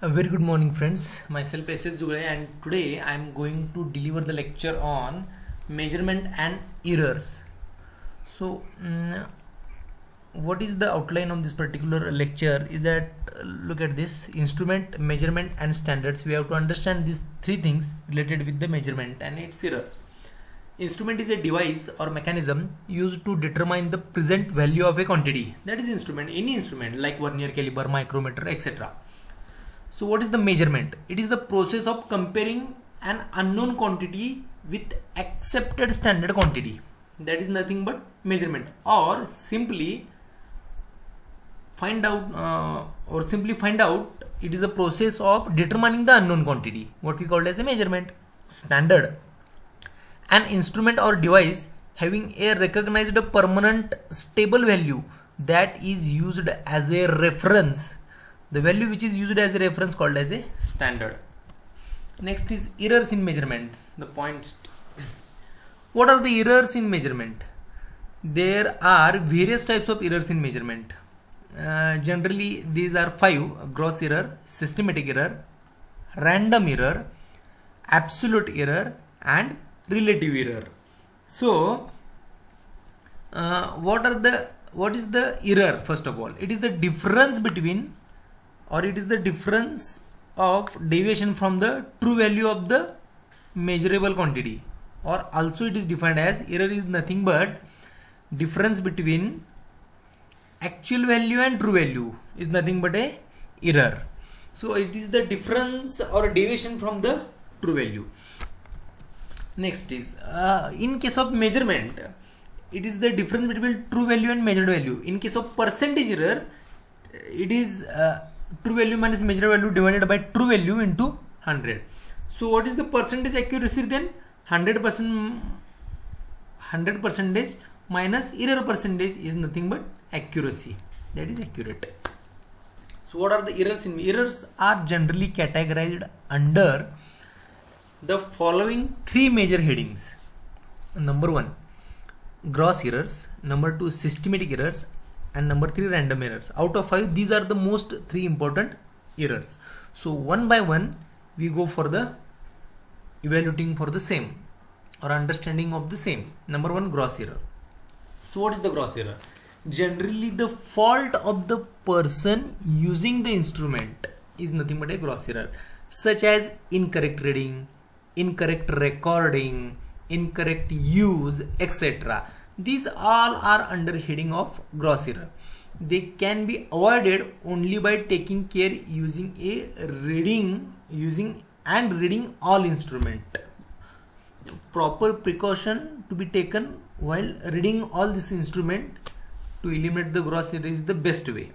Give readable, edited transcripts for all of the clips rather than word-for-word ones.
A very good morning, friends. Myself SS Zugale, and today I am going to deliver the lecture on measurement and errors. So, what is the outline of this particular lecture? Is that look at this: instrument, measurement, and standards. We have to understand these three things related with the measurement and its error. Instrument is a device or mechanism used to determine the present value of a quantity. That is instrument. Any instrument like vernier caliper, micrometer, etc. So what is the measurement? It is the process of comparing an unknown quantity with accepted standard quantity. That is nothing but measurement, or simply find out it is a process of determining the unknown quantity, what we call as a measurement. Standard: an instrument or device having a recognized permanent stable value that is used as a reference. The value which is used as a reference called as a standard. Next is errors in measurement. The points. What are the errors in measurement? There are various types of errors in measurement. Generally these are 5: gross error, systematic error, random error, absolute error, and relative error. So what is the error? First of all, it is the difference between, or it is the difference of deviation from the true value of the measurable quantity, or also it is defined as error is nothing but difference between actual value and true value is nothing but a error. So it is the difference or deviation from the true value. Next is in case of measurement, it is the difference between true value and measured value. In case of percentage error, it is true value minus measured value divided by true value into 100. So what is the percentage accuracy then? 100% minus error percentage is nothing but accuracy. That is accurate. So what are the errors in? Errors are generally categorized under the following three major headings. Number 1, gross errors. Number 2, systematic errors. And number 3, random errors. Out of 5, these are the most 3 important errors. So one by one we go for the evaluating for the same or understanding of the same. Number 1, gross error. So what is the gross error? Generally the fault of the person using the instrument is nothing but a gross error, such as incorrect reading, incorrect recording, incorrect use, etc. These all are under heading of gross error. They can be avoided only by taking care using reading all instrument. Proper precaution to be taken while reading all this instrument to eliminate the gross error is the best way.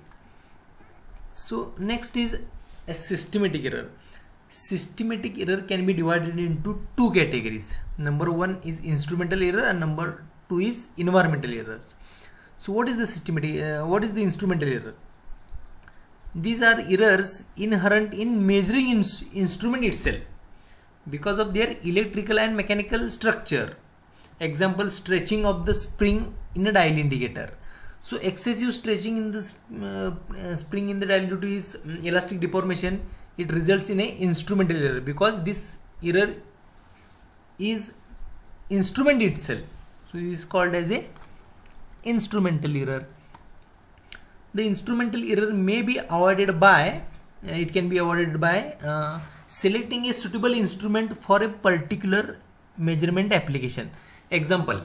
So next is a systematic error. Systematic error can be divided into 2 categories. Number 1 is instrumental error and number 2 is environmental errors. So what is the instrumental error? These are errors inherent in measuring instrument itself because of their electrical and mechanical structure. Example, stretching of the spring in a dial indicator. So excessive stretching in the spring in the dial due to its elastic deformation, it results in a instrumental error because this error is instrument itself. So it is called as a instrumental error. The instrumental error may be avoided by, selecting a suitable instrument for a particular measurement application. Example,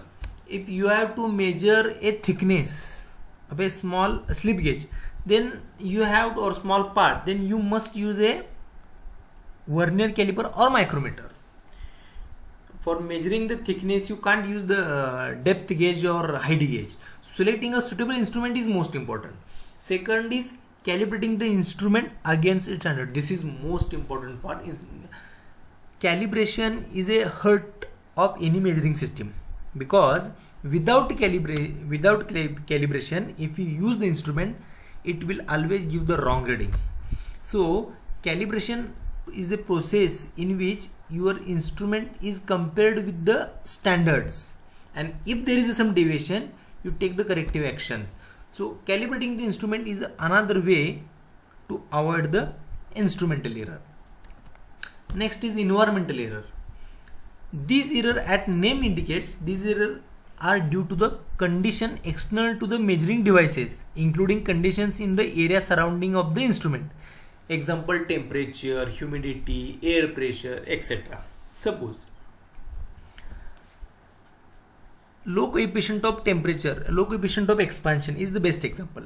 if you have to measure a thickness of a small slip gauge, then you have, or small part, then you must use a vernier caliper or micrometer. For measuring the thickness, you can't use the depth gauge or height gauge. Selecting a suitable instrument is most important. Second is calibrating the instrument against its standard. This is most important part. Calibration is a heart of any measuring system, because without calibration, if you use the instrument, it will always give the wrong reading. So calibration is a process in which your instrument is compared with the standards, and if there is some deviation, you take the corrective actions. So calibrating the instrument is another way to avoid the instrumental error. Next is environmental error. These error at name indicates these error are due to the condition external to the measuring devices, including conditions in the area surrounding of the instrument. Example, temperature, humidity, air pressure, etc. Suppose low coefficient of temperature, low coefficient of expansion is the best example.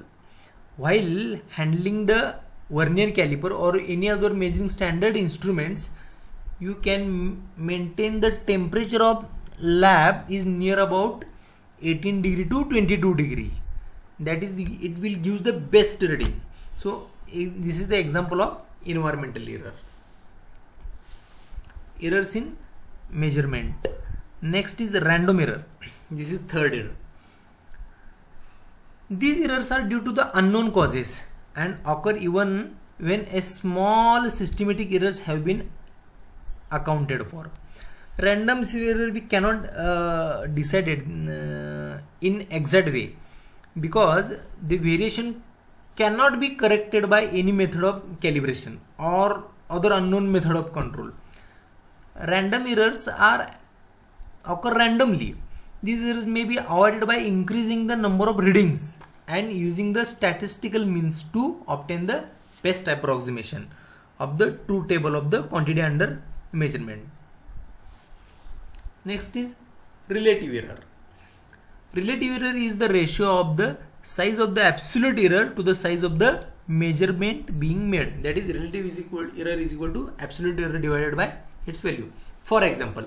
While handling the vernier caliper or any other measuring standard instruments, you can maintain the temperature of lab is near about 18 degree to 22 degree. That is it will give the best reading. So this is the example of environmental error. Errors in measurement. Next is the random error. This is third error. These errors are due to the unknown causes and occur even when a small systematic errors have been accounted for. Random error we cannot decide it in exact way because the variation cannot be corrected by any method of calibration or other unknown method of control. Random errors occur randomly. These errors may be avoided by increasing the number of readings and using the statistical means to obtain the best approximation of the true table of the quantity under measurement. Next is relative error. Relative error is the ratio of the size of the absolute error to the size of the measurement being made. That is, relative error is equal to absolute error divided by its value. For example,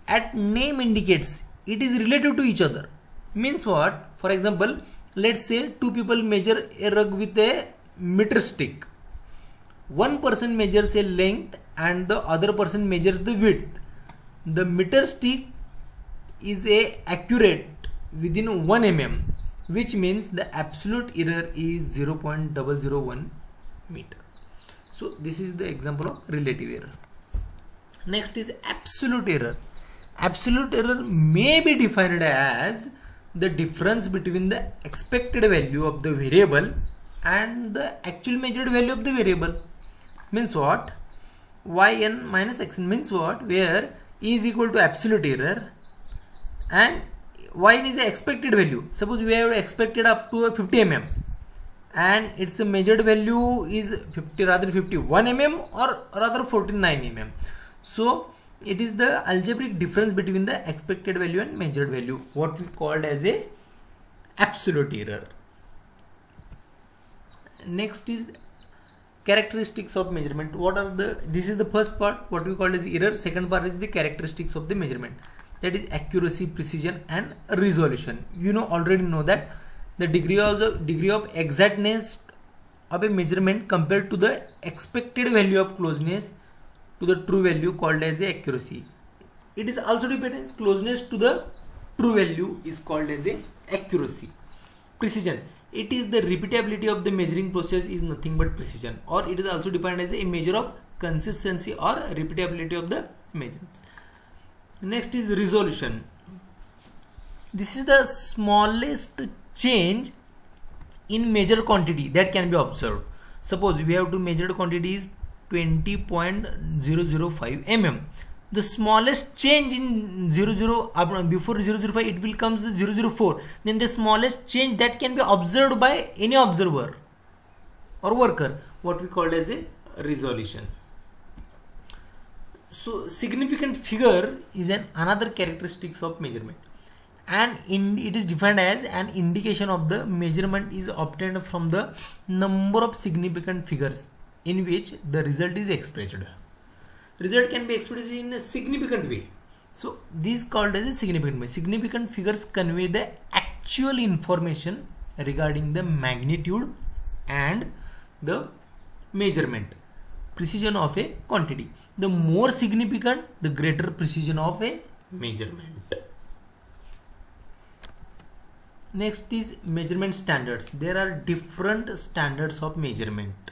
at name indicates it is relative to each other. Means what? For example, let's say two people measure a rug with a meter stick. One person measures a length and the other person measures the width. The meter stick is accurate within 1 mm, which means the absolute error is 0.001 meter. So this is the example of relative error. Next is absolute error. Absolute error may be defined as the difference between the expected value of the variable and the actual measured value of the variable. Means what? Yn minus xn means what? Where e is equal to absolute error and yn is the expected value. Suppose we have expected up to 50 mm and its measured value is 51 mm or rather 49 mm. So it is the algebraic difference between the expected value and measured value, what we called as a absolute error. Next is characteristics of measurement. This is the first part, what we call as error. Second part is the characteristics of the measurement. That is accuracy, precision and resolution. You already know that the degree of exactness of a measurement compared to the expected value of closeness to the true value called as accuracy. It is also depends closeness to the true value is called as accuracy. Precision. It is the repeatability of the measuring process is nothing but precision, or it is also defined as a measure of consistency or repeatability of the measurements. Next is resolution. This is the smallest change in measured quantity that can be observed. Suppose we have to measure quantity is 20.005 mm. The smallest change in before 005 it will comes 004. Then the smallest change that can be observed by any observer or worker, what we call as a resolution. So significant figure is another characteristics of measurement, and it is defined as an indication of the measurement is obtained from the number of significant figures in which the result is expressed. Result can be expressed in a significant way. So this is called as a significant way. Significant figures convey the actual information regarding the magnitude and the measurement precision of a quantity. The more significant, the greater precision of a measurement. Next is measurement standards. There are different standards of measurement.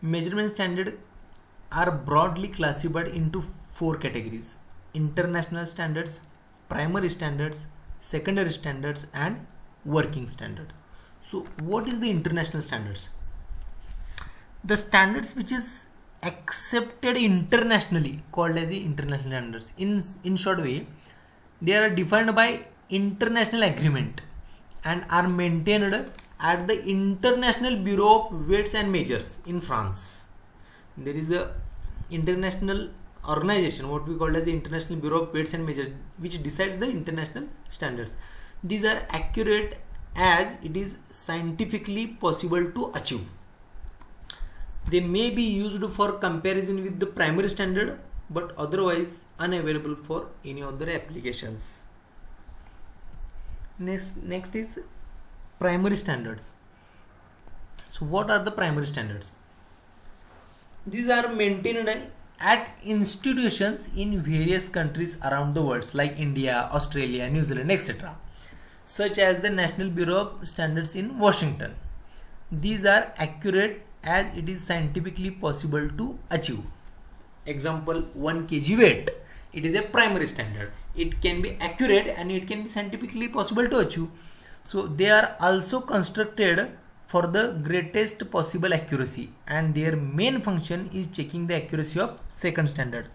Measurement standards are broadly classified into 4 categories: international standards, primary standards, secondary standards and working standards. So what is the international standards? The standards which is accepted internationally called as the international standards. In short way, they are defined by international agreement and are maintained at the International Bureau of Weights and Measures in France. There is a international organization, what we call as the International Bureau of Weights and Measures, which decides the international standards. These are accurate as it is scientifically possible to achieve. They may be used for comparison with the primary standard, but otherwise unavailable for any other applications. Next is primary standards. So what are the primary standards? These are maintained at institutions in various countries around the world like India, Australia, New Zealand, etc., such as the National Bureau of Standards in Washington. These are accurate as it is scientifically possible to achieve. Example, 1 kg weight. It is a primary standard. It can be accurate and it can be scientifically possible to achieve. So they are also constructed for the greatest possible accuracy, and their main function is checking the accuracy of second standard.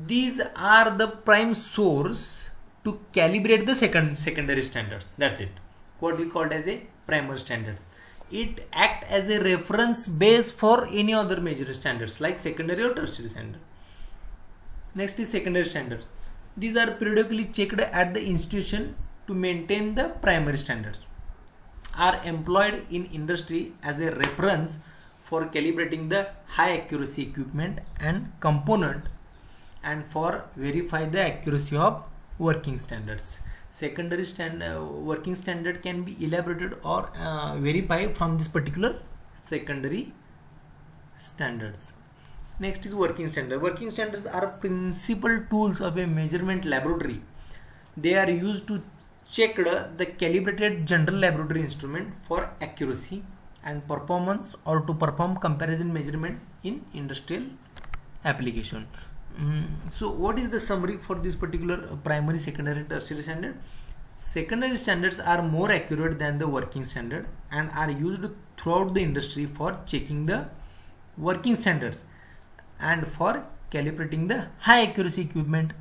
These are the prime source to calibrate the secondary standards. That's it. What we called as a primary standard. It acts as a reference base for any other major standards like secondary or tertiary standard. Next is secondary standards. These are periodically checked at the institution to maintain the primary standards. Are employed in industry as a reference for calibrating the high accuracy equipment and component and for verify the accuracy of working standards. Secondary working standard can be elaborated or verified from this particular secondary standards. Next is working standard. Working standards are principal tools of a measurement laboratory. They are used to check the calibrated general laboratory instrument for accuracy and performance or to perform comparison measurement in industrial application. So what is the summary for this particular primary, secondary and tertiary standard? Secondary standards are more accurate than the working standard and are used throughout the industry for checking the working standards and for calibrating the high accuracy equipment.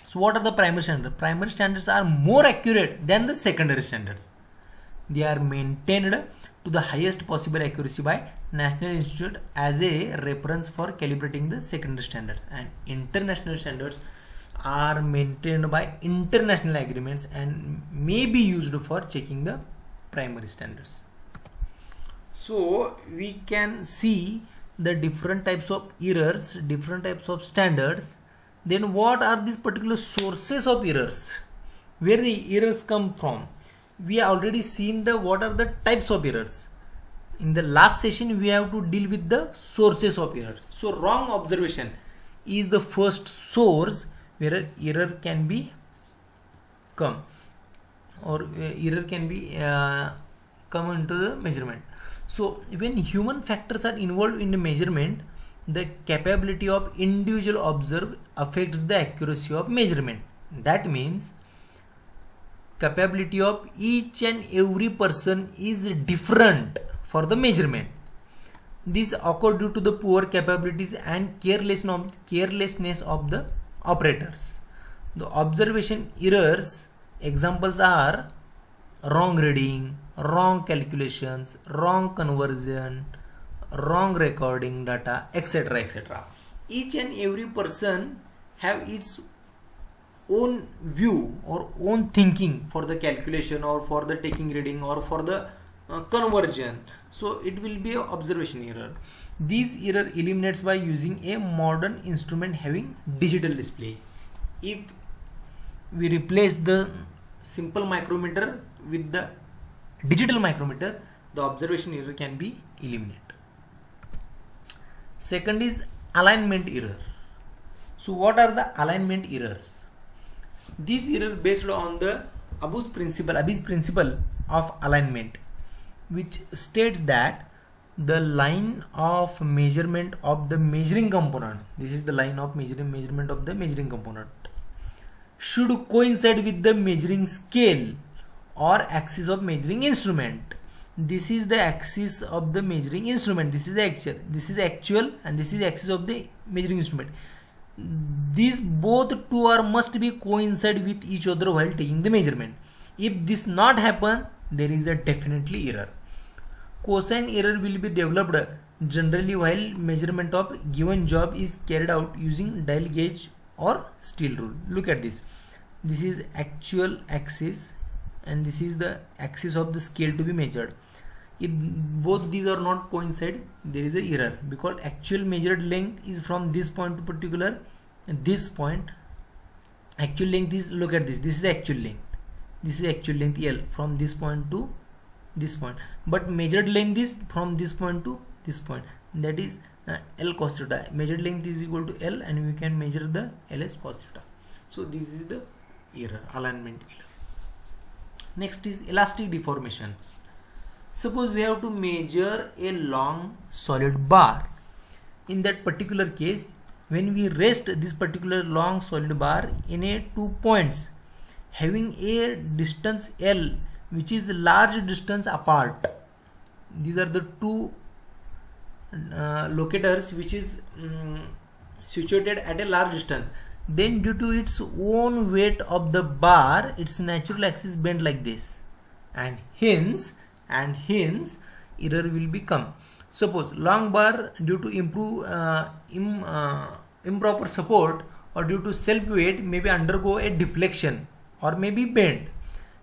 So what are the primary standards? Primary standards are more accurate than the secondary standards. They are maintained to the highest possible accuracy by National Institute as a reference for calibrating the secondary standards, and international standards are maintained by international agreements and may be used for checking the primary standards. So we can see the different types of errors, different types of standards. Then what are these particular sources of errors, where the errors come from? We have already seen the what are the types of errors. In the last session we have to deal with the sources of errors. So wrong observation is the first source where error can be come, or error can be come into the measurement. So when human factors are involved in the measurement, the capability of individual observer affects the accuracy of measurement. That means capability of each and every person is different for the measurement. This occurs due to the poor capabilities and carelessness of the operators. The observation errors examples are wrong reading, wrong calculations, wrong conversion, wrong recording data, etc., etc. Each and every person have its own view or own thinking for the calculation or for the taking reading or for the conversion. So it will be an observation error. This error eliminates by using a modern instrument having digital display. If we replace the simple micrometer with the digital micrometer, the observation error can be eliminated. Second is alignment error. So what are the alignment errors? These errors based on the Abbe's principle of alignment, which states that the line of measurement of the measuring component, this is the line of measurement of the measuring component, should coincide with the measuring scale or axis of measuring instrument. this is the axis of the measuring instrument, this is the actual and this is the axis of the measuring instrument. These both two are must be coincide with each other while taking the measurement. If this not happen, there is a definitely error. Cosine error will be developed generally while measurement of given job is carried out using dial gauge or steel rule. Look at this. This is actual axis and this is the axis of the scale to be measured. If both these are not coincide, there is a error, because actual measured length is from this point to particular this point. Actual length is, look at this, this is the actual length, this is actual length L from this point to this point, but measured length is from this point to this point, that is L cos theta. Measured length is equal to L and we can measure the Ls cos theta. So this is the error, alignment error. Next is elastic deformation. Suppose we have to measure a long solid bar. In that particular case, when we rest this particular long solid bar in a 2 points having a distance L, which is large distance apart, these are the two locators which is situated at a large distance, then due to its own weight of the bar, its natural axis bend like this, and hence error will become. Suppose long bar due to improper support or due to self weight may be undergo a deflection or may be bent.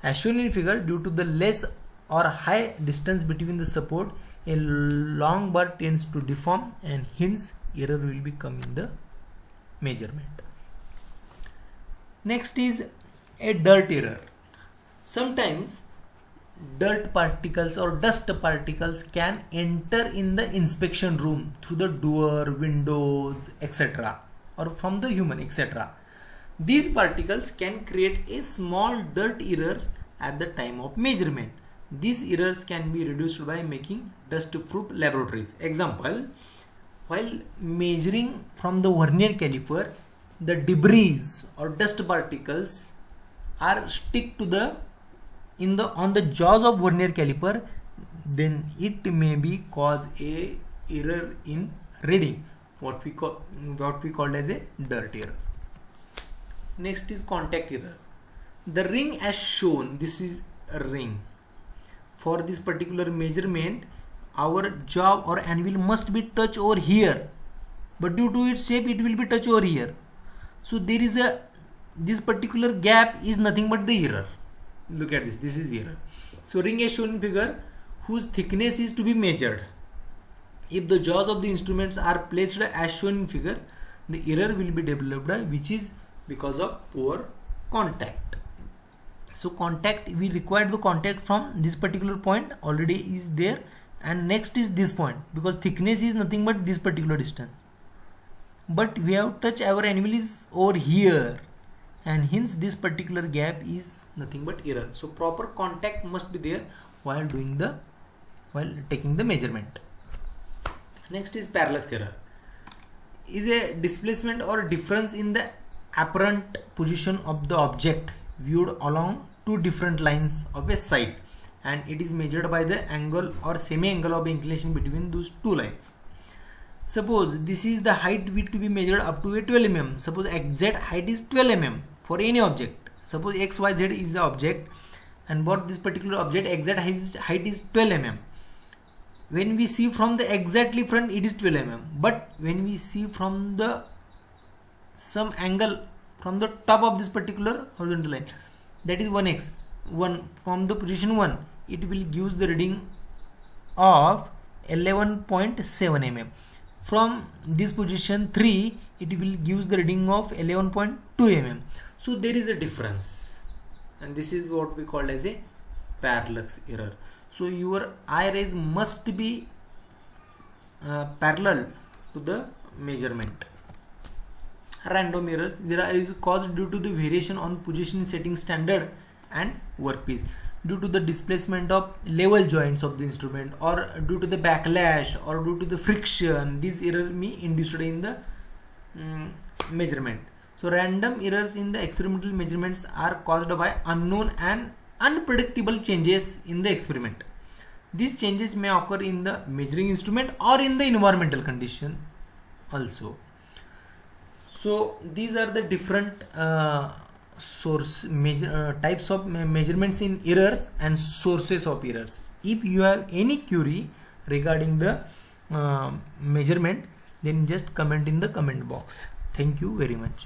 As shown in figure, due to the less or high distance between the support, a long bar tends to deform and hence error will become in the measurement. Next is a dirt error. Sometimes dirt particles or dust particles can enter in the inspection room through the door, windows, etc., or from the human, etc. These particles can create a small dirt errors at the time of measurement. These errors can be reduced by making dust-proof laboratories. Example, while measuring from the vernier caliper, the debris or dust particles are stick to the on the jaws of vernier caliper, then it may be cause a error in reading, what we call as a dirt error. Next is contact error. The ring as shown, this is a ring. For this particular measurement, our jaw or anvil must be touch over here, but due to its shape it will be touch over here. So there is this particular gap is nothing but the error. Look at this, this is error. So ring as shown in figure, whose thickness is to be measured. If the jaws of the instruments are placed as shown in figure, the error will be developed, which is because of poor contact. So contact, we required the contact from this particular point already is there, and next is this point, because thickness is nothing but this particular distance, but we have touched our anvil is over here, and hence this particular gap is nothing but error. So proper contact must be there while taking the measurement. Next is parallax error. Is a displacement or difference in the apparent position of the object viewed along two different lines of a side, and it is measured by the angle or semi-angle of inclination between those two lines. Suppose this is the height to be measured up to a 12 mm. Suppose exact height is 12 mm for any object. Suppose XYZ is the object, and for this particular object exact height is 12 mm. When we see from the exactly front, it is 12 mm, but when we see from the some angle from the top of this particular horizontal line, that is 1x, 1 from the position 1, it will give the reading of 11.7 mm. From this position 3, it will give the reading of 11.2 mm. So there is a difference, and this is what we call as a parallax error. So your eye rays must be parallel to the measurement. Random errors, there is caused due to the variation on position setting standard and workpiece, due to the displacement of level joints of the instrument, or due to the backlash, or due to the friction. This error may induced in the measurement. So random errors in the experimental measurements are caused by unknown and unpredictable changes in the experiment. These changes may occur in the measuring instrument or in the environmental condition also. So these are the different types of measurements in errors and sources of errors. If you have any query regarding the measurement, then just comment in the comment box. Thank you very much.